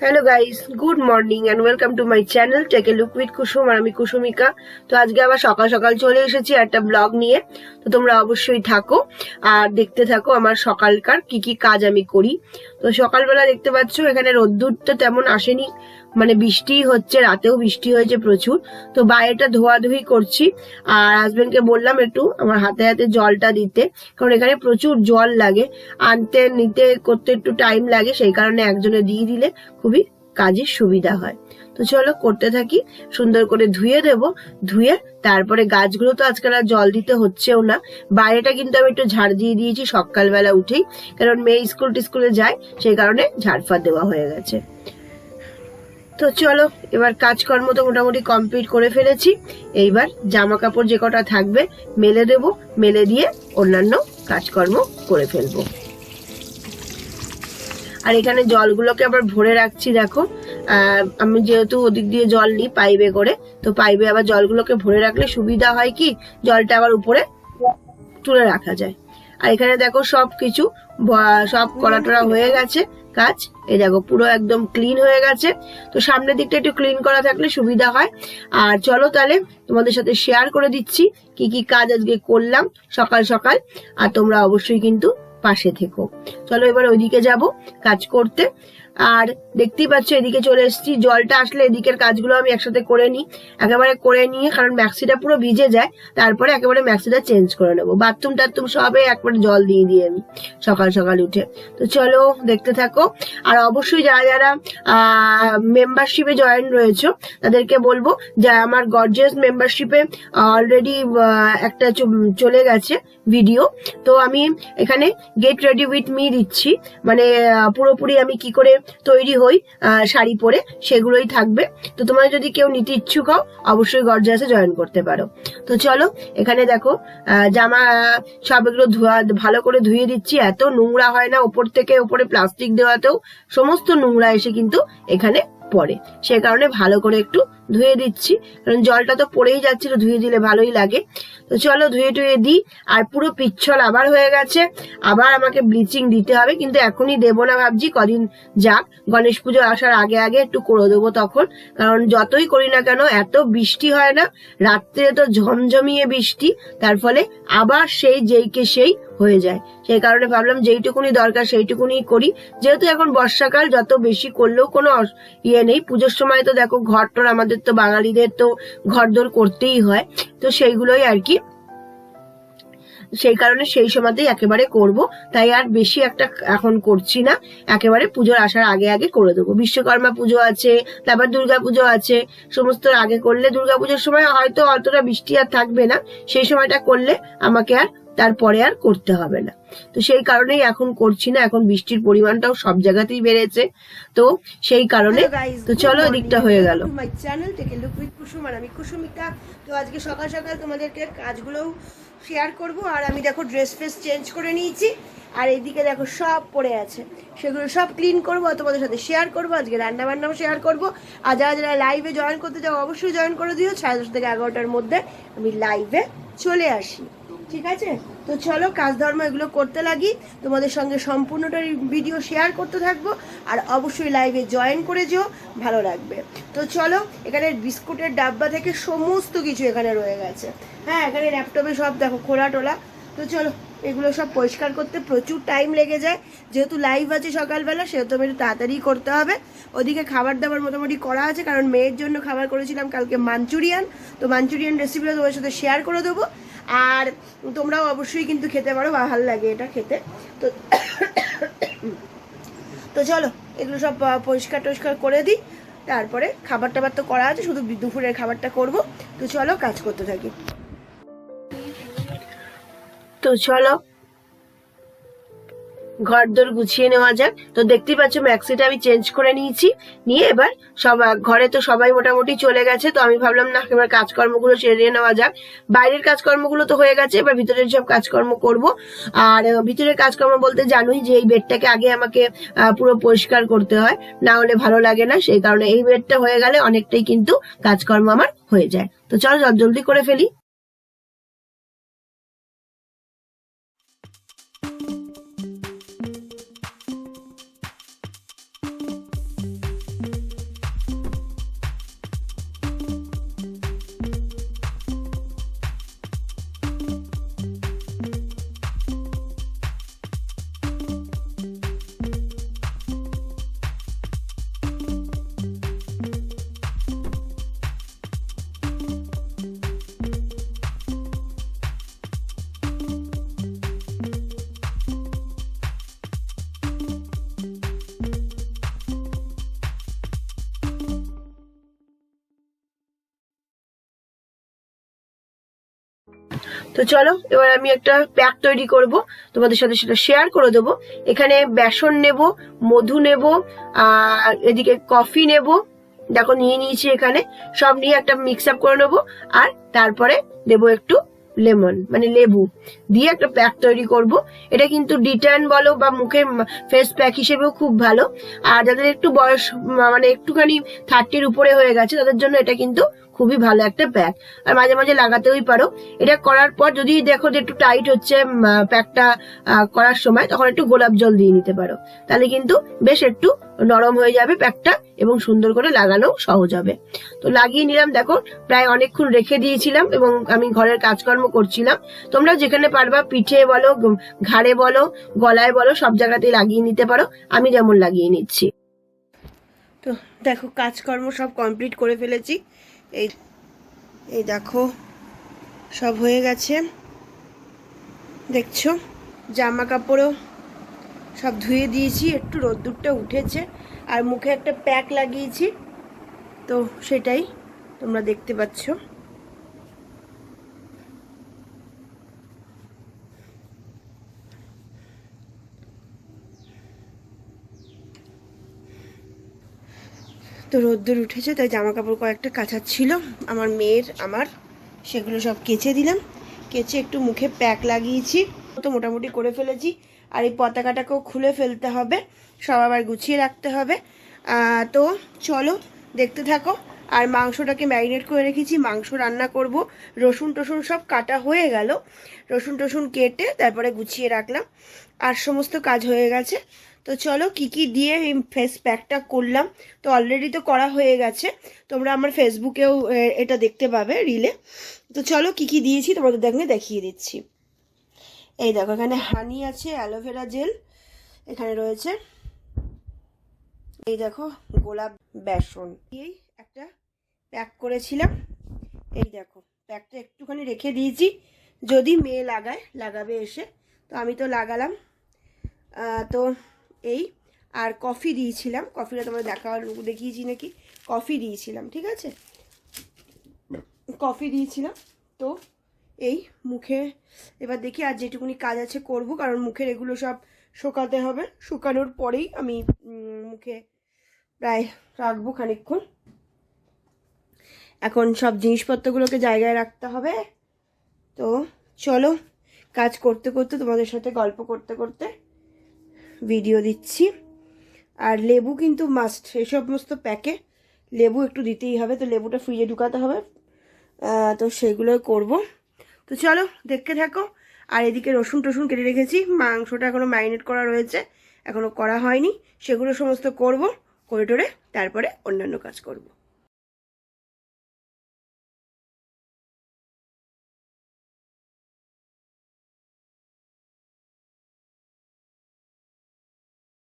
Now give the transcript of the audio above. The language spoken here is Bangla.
Hello guys, good morning and welcome to my channel take a look with Kusum. আর আমি কুসুমিকা। তো আজকে আবার সকাল সকাল চলে এসেছি একটা ব্লগ নিয়ে। তো তোমরা অবশ্যই থাকো আর দেখতে থাকো আমার সকালকার কি কি কাজ আমি করি। তো সকালবেলা দেখতে পাচ্ছ এখানে রোদ্দুরটা তেমন আসেনি, মানে বৃষ্টি হচ্ছে, রাতেও বৃষ্টি হয়েছে প্রচুর। তো বাইরেটা ধোয়াধুয়ি করছি আর হাজবেন্ডকে বললাম একটু আমার হাতে হাতে জলটা দিতে, কারণ এখানে প্রচুর জল লাগে, আনতে নিতে করতে একটু টাইম লাগে, সেই কারণে একজনে দিয়ে দিলে খুবই কাজের সুবিধা হয়। তো চলো করতে থাকি। সুন্দর করে ধুয়ে দেব, ধুয়ে তারপরে গাছগুলো তো আজকাল আর জল দিতে হচ্ছেও না। বাইরেটা কিন্তু আমি একটু ঝাড় দিয়ে দিয়েছি সকালবেলা উঠেই, কারণ মেয়ে স্কুলে যায়, সেই কারণে ঝাড়ফাড় দেওয়া হয়ে গেছে। তো চলো এবার কাজকর্ম তো মোটামুটি কমপ্লিট করে ফেলেছি। এইবার জামা কাপড় যে কটা থাকবে মেলে দেব, মেলে দিয়ে অন্যান্য কাজকর্ম করে ফেলবো। আর এখানে জলগুলোকে আবার ভরে রাখছি, দেখো আমি যেহেতু ওদিক দিয়ে জল নিই পাইপে করে, তো পাইপে আবার জলগুলোকে ভরে রাখলে সুবিধা হয় কি জলটা আবার উপরে তুলে রাখা যায়। আর এখানে দেখো সবকিছু সব করা হয়ে গেছে কাজ। এই দেখো পুরো একদম ক্লিন হয়ে গেছে। তো সামনের দিকটা একটু ক্লিন করা থাকলে সুবিধা হয়। আর চলো তাহলে তোমাদের সাথে শেয়ার করে দিচ্ছি কি কি কাজ আজকে করলাম সকাল সকাল। আর তোমরা অবশ্যই কিন্তু পাশে থেকো। চলো এবার ওইদিকে যাব কাজ করতে। আর দেখতেই পাচ্ছ এদিকে চলে এসেছি, জলটা আসলে এদিকের কাজগুলো আমি একসাথে করে নিই, একেবারে করে নিয়ে, কারণ ম্যাক্সিটা পুরো ভিজে যায়, তারপরে একেবারে ম্যাক্সিটা চেঞ্জ করে নেবো। বাথরুম টাথরুম সবে একবারে জল দিয়ে দিই আমি সকাল সকাল উঠে। তো চলো দেখতে থাকো। আর অবশ্যই যারা যারা মেম্বারশিপে জয়েন রয়েছে তাদেরকে বলবো যে আমার গর্জিয়াস মেম্বারশিপে অলরেডি একটা চলে গেছে ভিডিও। তো আমি এখানে গেট রেডি উইথ মি দিচ্ছি, মানে পুরোপুরি আমি কি করে তৈরি হই শাড়ি পরে সেগুলোই থাকবে। তো তোমরা যদি কেউ নিতে ইচ্ছুক হও অবশ্যই গর্জিয়াসে জয়েন করতে পারো। তো চলো এখানে দেখো জামা সব এগুলো ভালো করে ধুয়ে দিচ্ছি। এত নোংরা হয় না, ওপর থেকে ওপরে প্লাস্টিক দেওয়াতেও সমস্ত নোংরা এসে কিন্তু এখানে পড়ে, সে কারণে ভালো করে একটু ধুয়ে দিচ্ছি, কারণ জলটা তো পড়েই যাচ্ছিল, ধুয়ে দিলে ভালোই লাগে। তো চলো ধুয়ে টুয়ে দিই। আর পুরো পিচ্ছল আবার হয়ে গেছে, আবার আমাকে ব্লিচিং দিতে হবে, কিন্তু এখনই দেবো না, ভাবছি কদিন যাক, গণেশ পুজো আসার আগে আগে একটু করে দেবো তখন। কারণ যতই করি না কেন এত বৃষ্টি হয় না, রাত্রে তো ঝমঝমিয়ে বৃষ্টি, তার ফলে আবার সেই যেইকে সেই হয়ে যায়। সেই কারণে ভাবলাম যেইটুকুনি দরকার সেইটুকুনি করি, যেহেতু এখন বর্ষাকাল, যত বেশি করলেও কোনো ইয়ে নেই। পুজোর সময় তো দেখো ঘরটর আমাদের তো বাঙালিদের তো ঘরদোর করতেই হয়, তো সেইগুলোই আর কি, সেই কারণে সেই সময়তেই একেবারে করব। তাই আর বেশি একটা এখন করছি না, একেবারে পুজোর আসার আগে আগে করে দেবো। বিশ্বকর্মা পুজো আছে, তারপর দুর্গা পুজো আছে, সমস্ত আগে করলে দুর্গা পুজোর সময় হয়তো অতটা বৃষ্টি আর থাকবে না, সেই সময়টা করলে আমাকে আর তারপরে আর করতে হবে না। তো সেই কারণেই এখন করছি না, এখন বৃষ্টির পরিমাণটাও সব জায়গাতেই বেড়েছে, তো সেই কারণে। তো চলো দিকটা হয়ে গেল। My channel take a look with Kusum, আর আমি কুসুমিকা। তো আজকে সকাল সকাল তোমাদেরকে কাজগুলোও শেয়ার করব। আর আমি দেখো ড্রেস ফ্রেস চেঞ্জ করে নিয়েছি, আর এইদিকে দেখো সব পড়ে আছে, সেগুলো সব ক্লিন করবো, তোমাদের সাথে শেয়ার করবো। আজকে রান্না বান্নাও শেয়ার করবো। আর যারা যারা লাইভে জয়েন করতে চাও অবশ্যই জয়েন করে দিও। 10:30 থেকে 11টার মধ্যে আমি লাইভে চলে আসি, ঠিক আছে? তো চলো কাজ ধর্ম এগুলো করতে লাগি, তোমাদের সঙ্গে সম্পূর্ণটা ভিডিও শেয়ার করতে থাকবো। আর অবশ্যই লাইভে জয়েন করে যেও, ভালো লাগবে। তো চলো এখানে বিস্কুটের ডাব্বা থেকে সমস্ত কিছু এখানে রয়ে গেছে। হ্যাঁ, এখানে ল্যাপটপে সব দেখো খোলা টোলা। তো চলো এগুলো সব পরিষ্কার করতে প্রচুর টাইম লেগে যায়, যেহেতু লাইভ আছে সকালবেলা, সেহেতু আমি একটু তাড়াতাড়ি করতে হবে। ওদিকে খাবার দাবার মোটামুটি করা আছে, কারণ মেয়ের জন্য খাবার করেছিলাম কালকে মাঞ্চুরিয়ান। তো মাঞ্চুরিয়ান রেসিপিটা তোমার সাথে শেয়ার করে দেবো, আর তোমরাও অবশ্যই কিন্তু খেতে পারো, ভালো লাগে এটা খেতে। তো তো চলো এগুলো সব পরিষ্কার টরিষ্কার করে দিই, তারপরে খাবার টাবার তো করা আছে, শুধু দুপুরের খাবারটা করব। তো চলো কাজ করতে থাকি। তো চলো ঘর দোর গুছিয়ে নেওয়া যাক। তো দেখতেই পাচ্ছ ম্যাক্সিটা আমি চেঞ্জ করে নিয়েছি, নিয়ে এবার সব ঘরে তো সবাই মোটামুটি চলে গেছে। তো আমি ভাবলাম না, এবার কাজকর্মগুলো সেরে নেওয়া যাক। বাইরের কাজকর্মগুলো তো হয়ে গেছে, এবার ভিতরের সব কাজকর্ম করব। আর ভিতরের কাজকর্ম বলতে জানোই যে এই বেডটাকে আগে আমাকে পুরো পরিষ্কার করতে হয়, না হলে ভালো লাগে না। সেই কারণে এই বেডটা হয়ে গেলে অনেকটাই কিন্তু কাজকর্ম আমার হয়ে যায়। তো চলো জলদি করে ফেলি। তো চলো এবার আমি একটা প্যাক তৈরি করব, তোমাদের সাথে সেটা শেয়ার করে দেবো। এখানে বেসন নেব, মধু নেব, আর এদিকে কফি নেব, দেখো নিয়ে নিয়েছি এখানে, সব নিয়ে একটা মিক্স আপ করে নেবো। আর তারপরে দেবো একটু লেমন মানে লেবু দিয়ে একটা প্যাক তৈরি করব। এটা কিন্তু ডিটার্ন বলো বা মুখে ফেস প্যাক হিসেবেও খুব ভালো। আর যাদের একটু বয়স মানে একটুখানি 30-র উপরে হয়ে গেছে তাদের জন্য এটা কিন্তু খুবই ভালো একটা প্যাক, আর মাঝে মাঝে লাগাতেই পারো। এটা করার পর যদি দেখো যে একটু টাইট হচ্ছে প্যাকটা করার সময়, তখন একটু গোলাপ জল দিয়ে নিতে পারো, তাহলে কিন্তু বেশ একটু নরম হয়ে যাবে প্যাকটা এবং সুন্দর করে লাগানো সহজ হবে। তো লাগিয়ে নিলাম, দেখো প্রায় অনেকক্ষণ রেখে দিয়েছিলাম এবং আমি ঘরের কাজকর্ম করছিলাম। তোমরা যেখানে পারবা পিঠে বলো, ঘাড়ে বলো, গলায় বলো, সব জায়গাতেই লাগিয়ে নিতে পারো, আমি যেমন লাগিয়ে নিচ্ছি। তো দেখো কাজকর্ম সব কমপ্লিট করে ফেলেছি। এই এই দেখো সব হয়ে গেছে, দেখছো জামা কাপড়ও সব ধুয়ে দিয়েছি, একটু রোদ্দুরটা উঠেছে, আর মুখে একটা প্যাক লাগিয়েছি, তো সেটাই তোমরা দেখতে পাচ্ছ। তো রোদ্দুর উঠেছে তাই জামা কাপড় কয়েকটা কাচার ছিল আমার মেয়ের আমার, সেগুলো সব কেচে দিলাম। কেচে একটু মুখে প্যাক লাগিয়েছি, তো মোটামুটি করে ফেলেছি। আর এই পতাকাটাকেও খুলে ফেলতে হবে, সব আবার গুছিয়ে রাখতে হবে। তো চলো দেখতে থাকো। আর মাংসটাকে ম্যারিনেট করে রেখেছি, মাংস রান্না করব। রসুন টসুন সব কাটা হয়ে গেল, রসুন টসুন কেটে তারপরে গুছিয়ে রাখলাম, আর সমস্ত কাজ হয়ে গেছে। তো চলো কি কি দিয়ে এই ফেস প্যাকটা করলাম, তো অলরেডি তো করা হয়ে গেছে, তোমরা আমার ফেসবুকেও এটা দেখতে পাবে রিলে। তো চলো কি কি দিয়েছি তোমাদের দেখিয়ে দিচ্ছি। এই দেখো এখানে হানি আছে, অ্যালোভেরা জেল এখানে রয়েছে, এই দেখো গোলাপ বেসন দিয়েই একটা প্যাক করেছিলাম। এই দেখো প্যাকটা একটুখানি রেখে দিয়েছি, যদি মেয়ে লাগাবে এসে, তো আমি তো লাগালাম। তো এই আর কফি দিয়েছিলাম, কফিটা তোমরা দেখিয়েছি নাকি, কফি দিয়েছিলাম, ঠিক আছে কফি দিয়েছিলাম। তো এই মুখে এবার দেখি আর যেটুকুনি কাজ আছে করব, কারণ মুখের এগুলো সব শুকাতে হবে, শুকানোর পরেই আমি মুখে প্রায় রাখবো খানিকক্ষণ। এখন সব জিনিসপত্রগুলোকে জায়গায় রাখতে হবে। তো চলো কাজ করতে করতে তোমাদের সাথে গল্প করতে করতে ভিডিও দিচ্ছি। আর লেবু কিন্তু মাস্ট, এই সমস্ত প্যাকে লেবু একটু দিতেই হবে, তো লেবুটা ফ্রিজে ঢুকাতে হবে, তো সেগুলো করব। তো চলো দেখতে থাকো। আর এদিকে রসুন টসুন কেটে রেখেছি, মাংসটা এখনও ম্যারিনেট করা রয়েছে, এখনও করা হয়নি, সেগুলো সমস্ত করব, করে টোরে তারপরে অন্যান্য কাজ করব।